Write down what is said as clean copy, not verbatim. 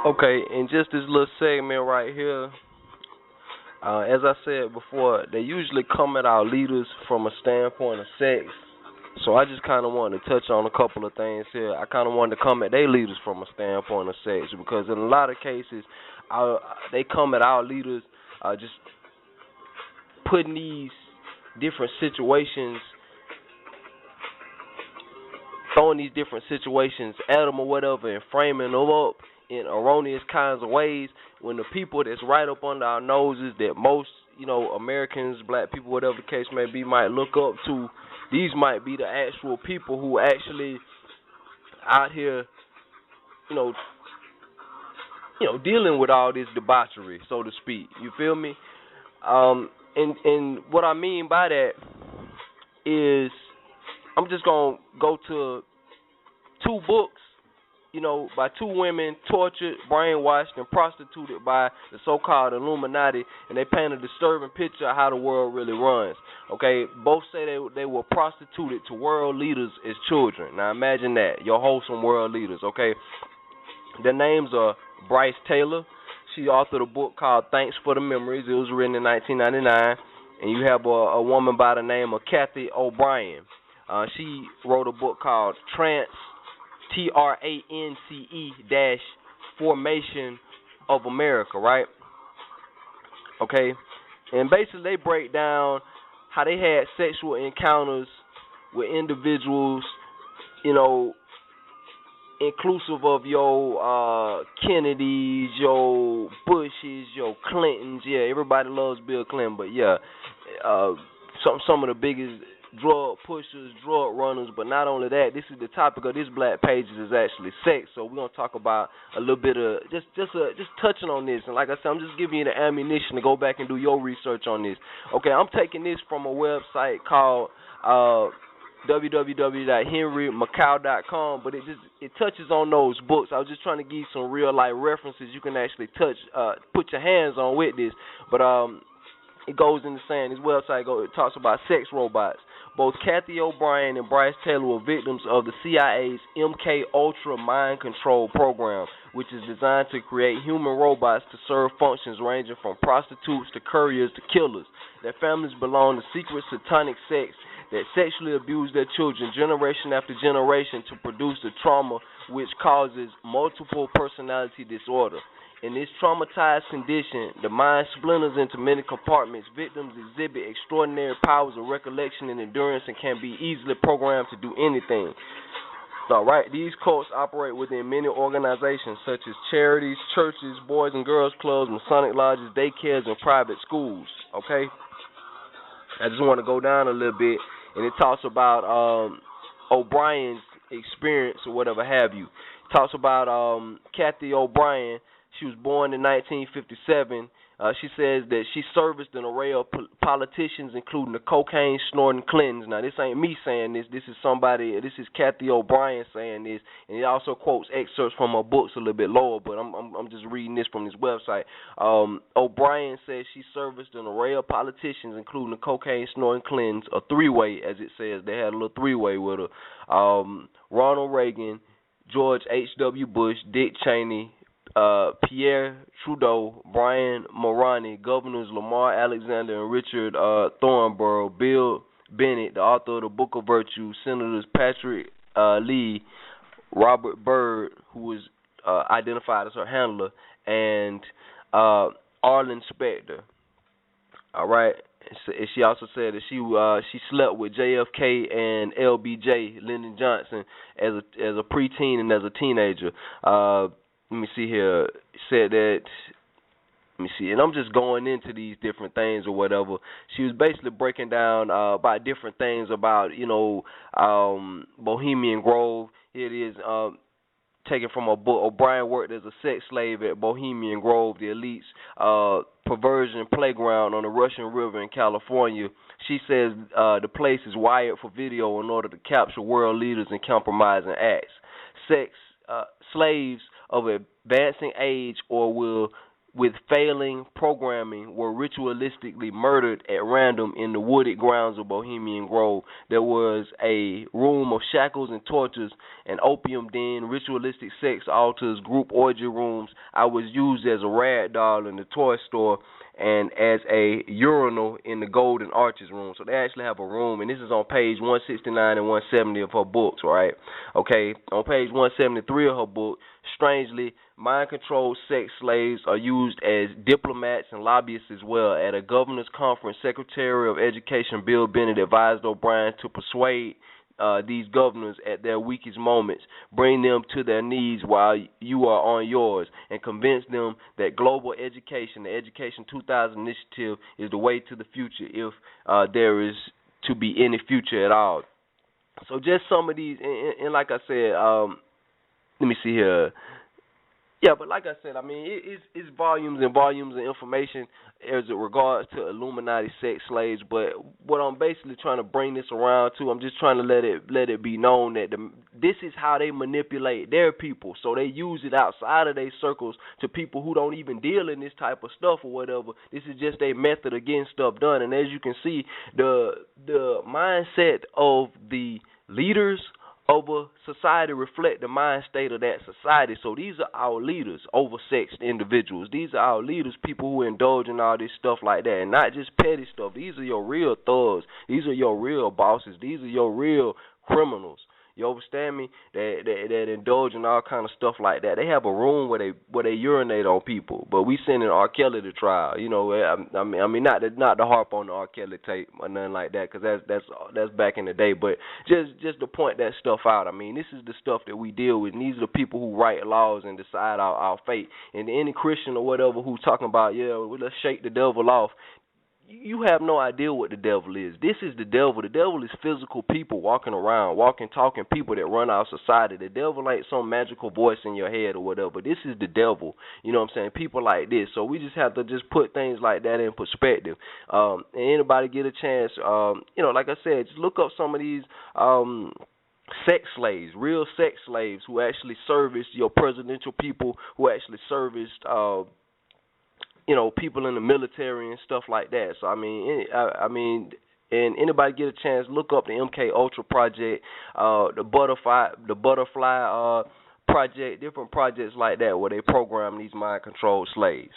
Okay, and just this little segment right here, as I said before, they usually come at our leaders from a standpoint of sex. So I just kind of wanted to touch on a couple of things here. I kind of wanted to come at their leaders from a standpoint of sex because in a lot of cases, they come at our leaders just putting these different situations, throwing these different situations at them or whatever, and framing them up in erroneous kinds of ways. When the people that's right up under our noses, that most Americans, black people, whatever the case may be, might look up to, these might be the actual people who actually out here, you know, dealing with all this debauchery, so to speak. You feel me? And what I mean by that is I'm just gonna go to two books, by two women tortured, brainwashed, and prostituted by the so-called Illuminati, and they paint a disturbing picture of how the world really runs. Okay, both say they were prostituted to world leaders as children. Now imagine that, your wholesome world leaders. Okay, their names are Bryce Taylor. She authored a book called Thanks for the Memories. It was written in 1999. And you have a woman by the name of Kathy O'Brien. She wrote a book called TRANCE Formation of America, right? Okay. And basically they break down how they had sexual encounters with individuals, inclusive of your Kennedys, your Bushes, your Clintons. Yeah, everybody loves Bill Clinton, but yeah, some of the biggest drug pushers, drug runners. But not only that, this is the topic of this Black Pages is actually sex. So we're gonna talk about a little bit of just touching on this. And like I said, I'm just giving you the ammunition to go back and do your research on this. Okay, I'm taking this from a website called www.henrymacau.com, but it touches on those books. I was just trying to give you some real life references you can actually put your hands on with this. But it goes into saying this website it talks about sex robots. Both Kathy O'Brien and Bryce Taylor were victims of the CIA's MK Ultra mind control program, which is designed to create human robots to serve functions ranging from prostitutes to couriers to killers. Their families belong to secret satanic sects that sexually abuse their children generation after generation to produce the trauma which causes multiple personality disorder. In this traumatized condition, the mind splinters into many compartments. Victims exhibit extraordinary powers of recollection and endurance and can be easily programmed to do anything. All right, these cults operate within many organizations such as charities, churches, boys and girls clubs, Masonic lodges, daycares, and private schools. Okay, I just want to go down a little bit, and it talks about O'Brien's experience or whatever have you. It talks about Kathy O'Brien. She was born in 1957. She says that she serviced an array of politicians, including the cocaine-snorting Clintons. Now, this ain't me saying this. This is Kathy O'Brien saying this, and it also quotes excerpts from her books a little bit lower. But I'm just reading this from this website. O'Brien says she serviced an array of politicians, including the cocaine-snorting Clintons, a three-way, as it says. They had a little three-way with her. Ronald Reagan, George H.W. Bush, Dick Cheney, Pierre Trudeau, Brian Mulroney, Governors Lamar Alexander and Richard Thornborough, Bill Bennett, the author of the Book of Virtue, Senators Patrick Lee, Robert Byrd, who was identified as her handler, and Arlen Specter. All right. She also said that she slept with JFK and LBJ, Lyndon Johnson, as a preteen and as a teenager. Let me see here. Said that. Let me see, and I'm just going into these different things or whatever. She was basically breaking down about different things about Bohemian Grove. Here it is. Taken from a book. O'Brien worked as a sex slave at Bohemian Grove, the elite's perversion playground on the Russian River in California. She says the place is wired for video in order to capture world leaders and compromising acts. Slaves of advancing age or will with failing programming were ritualistically murdered at random in the wooded grounds of Bohemian Grove. There was a room of shackles and tortures, an opium den, ritualistic sex altars, group orgy rooms. I was used as a rag doll in the toy store and as a urinal in the Golden Arches room. So they actually have a room, and this is on page 169 and 170 of her books, right? Okay, on page 173 of her book, strangely, mind-controlled sex slaves are used as diplomats and lobbyists as well. At a governor's conference, Secretary of Education Bill Bennett advised O'Brien to persuade these governors at their weakest moments, bring them to their knees while you are on yours, and convince them that global education, the Education 2000 initiative, is the way to the future if there is to be any future at all. So just some of these, and like I said, let me see here. Yeah, but like I said, I mean, it's volumes and volumes of information as it regards to Illuminati sex slaves. But what I'm basically trying to bring this around to, I'm just trying to let it be known that this is how they manipulate their people. So they use it outside of their circles to people who don't even deal in this type of stuff or whatever. This is just their method of getting stuff done. And as you can see, the mindset of the leaders of a society reflect the mind state of that society. So these are our leaders, oversexed individuals. These are our leaders, people who indulge in all this stuff like that, and not just petty stuff. These are your real thugs. These are your real bosses. These are your real criminals. You understand me? That indulge in all kind of stuff like that. They have a room where they urinate on people, but we sending R. Kelly to trial. You know, I mean, not to harp on the R. Kelly tape or nothing like that, because that's back in the day. But just to point that stuff out. I mean, this is the stuff that we deal with. And these are the people who write laws and decide our fate. And any Christian or whatever who's talking about, let's shake the devil off. You have no idea what the devil is. This is the devil. The devil is physical people walking around, talking people that run our society. The devil ain't some magical voice in your head or whatever. This is the devil. You know what I'm saying? People like this. So we just have to just put things like that in perspective. And anybody get a chance, like I said, just look up some of these sex slaves, real sex slaves who actually serviced your presidential people, who actually serviced people in the military and stuff like that. So I mean, and anybody get a chance, look up the MK Ultra project, the Butterfly project, different projects like that where they program these mind controlled slaves.